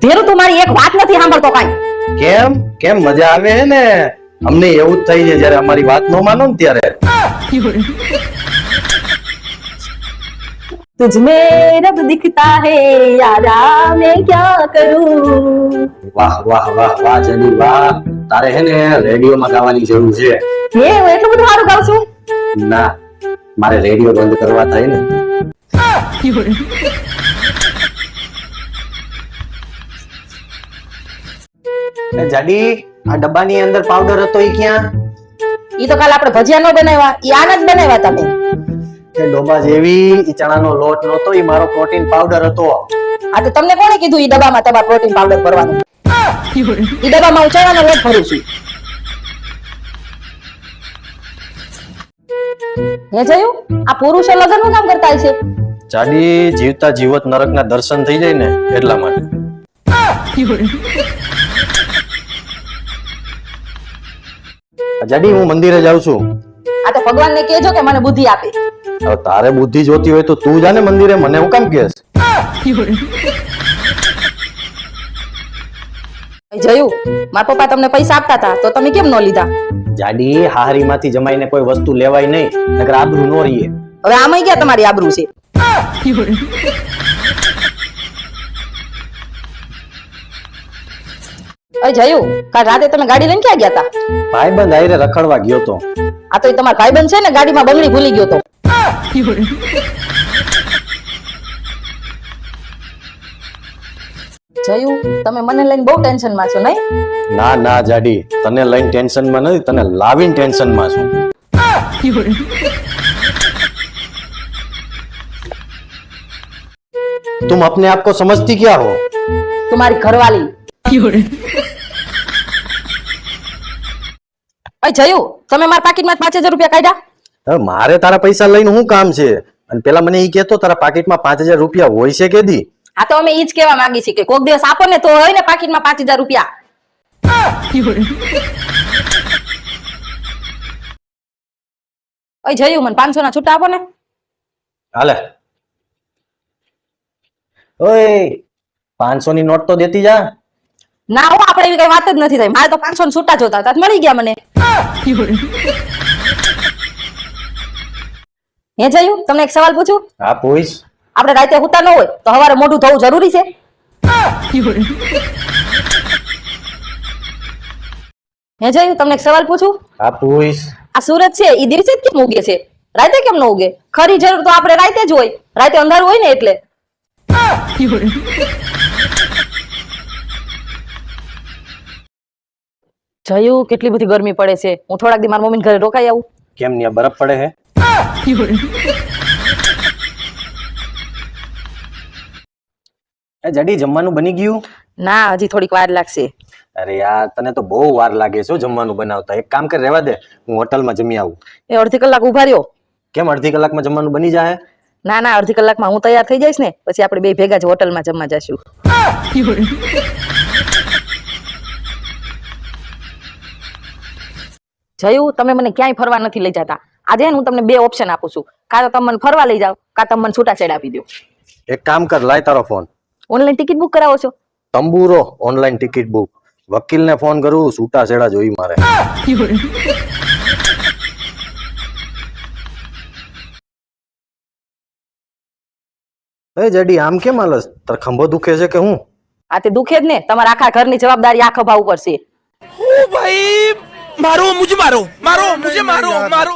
ધીરુ તું મારી એક વાત નથી સાંભળતો કાઈ. કેમ કેમ મજા આવે હે ને? અમને એવું જ થઈ છે જ્યારે અમારી વાત ન માનો ને ત્યારે. तुझ में रब दिखता है यारा मैं क्या करूं. વાહ વાહ વાહ વાહ જડી વાહ. તારે હે ને રેડિયોમાં ગાવાની જરૂર છે. હે હું એટલું બધું સારું ગાઉં છું? ના, મારે રેડિયો બંધ કરવા થાય ને. જાડી, આ ડબ્બાની અંદર પાવડર હતો ઈ ક્યાં? ઈ તો કાલ આપણે ભજીયા નો બનાવ્યા, ઈ આના જ બનાવ્યા તમે. એ ડોબા જેવી ઈ ચણાનો લોટ નહોતો, ઈ મારો પ્રોટીન પાવડર હતો. આ તો તમને કોણે કીધું ઈ ડબ્બામાં તમારે પ્રોટીન પાવડર ભરવાનું? ઈ ડબ્બામાં હું ચણાનો લોટ ભરું છું. હે જયું, આ પુરુષો લગ્નનું કામ કરતા હશે. જાડી, જીવતા જીવત નરકના દર્શન થઈ જાય ને એટલા માટે. જાડી, હું મંદિરે જાઉં છું. આ તો ભગવાનને કહેજો કે મને બુદ્ધિ આપે. હવે તારે બુદ્ધિ જોતી હોય તો તું જા ને મંદિરે, મને હું કામ કહેશ? જયું, મારા પપ્પા તમને પૈસા આપતા હતા તો તમે કેમ ન લીધા? જાડી, હાહરીમાંથી જમાઈને કોઈ વસ્તુ લેવાય નહીં, નકર આબરૂ નો રહીએ. હવે આમાંય ક્યાં તમારી આબરૂ છે? જયું, કાલ રાતે તમે ગાડી લઈને ક્યાં ગયા હતા? ભાઈબંધ આયરે રખડવા ગયો તો. આ તો ઈ તમારા ભાઈબંધ છે ને, ગાડીમાં બંગડી ભૂલી ગયો તો. જયું, તમે મને લઈને બહુ ટેન્શનમાં છો નહીં? ના ના જાડી, તને લઈને ટેન્શનમાં નથી, તને લાવીને ટેન્શનમાં છું. तुम अपने आप को समझती क्या हो? तुम्हारी घरवाली. જયું, તમે મારા પાકીટમાં 5000 રૂપિયા કાઢ્યા? હવે મારે તારા પૈસા લઈને શું કામ છે? અને પેલા મને ઈ કહેતો તારા પાકીટમાં 5000 રૂપિયા હોય છે કે દી? આ તો અમે ઈ જ કહેવા માંગી છીએ કે કોક દિવસ આપો ને તો હોય ને પાકીટમાં 5000 રૂપિયા. જયું, મને 500 ના છૂટા આપો ને. હાલે. ઓય, 500 ની નોટ તો દેતી જા. ના હો, આપણે એવી કઈ વાત જ નથી થઈ. મારે તો 500 ના છૂટા જોતા હતા, મળી ગયા મને. હે જયું, તમને એક સવાલ પૂછું? હા પૂછ. આપણે રાતે હુતા ન હોય તો સવારે મોઢું ધોવું જરૂરી છે? હે જયું, તમને એક સવાલ પૂછું? હા પૂછ. આ સૂરજ છે ઈ દિવસે જ કેમ ઉગે છે, રાતે કેમ ન ઉગે? ખરી જરૂર તો આપણે રાતે જ હોય, રાતે અંધારું હોય ને એટલે. જયું, કેટલી બધી ગરમી પડે છે. હું થોડાક દી મારા મમ્મીને ઘરે રોકાઈ આવું. કેમ ન્યા બરફ પડે હે? એ જડી, જમવાનું બની ગયું? ના, હજી થોડીક વાર લાગશે. અરે યાર, તને તો બહુ વાર લાગે છે જમવાનું બનાવતા. એક કામ કર, રહેવા દે, હું હોટલમાં જમી આવું. એ અડધી કલાક ઉભા રહ્યો. કેમ અડધી કલાકમાં જમવાનું બની જાય? ના ના, અડધી કલાકમાં હું તૈયાર થઈ જઈશ ને પછી આપણે બે ભેગા જ હોટલમાં જમવા જશું. જયું, તમે મને ક્યાંય ફરવા નથી લઈ જતા. આજે હું તમને બે ઓપ્શન આપું છું, કાં તો તમે મને ફરવા લઈ જાઓ, કાં તમે મને છૂટાછેડા આપી દો. એક કામ કર, લાય તારો ફોન. ઓનલાઈન ટિકિટ બુક કરાવો છો? તંબુરો ઓનલાઈન ટિકિટ બુક. વકીલને ફોન કરું, છૂટા છેડા જોઈ મારે. એ જડી, આમ કેમ હાલસ? તાર ખંભો દુખે છે કે હું? આ તે દુખે જ ને, તમારા આખા ઘરની જવાબદારી આ ખભા ઉપર છે. ओ भाई मारो मुझे मारो मारो मुझे मारो मारो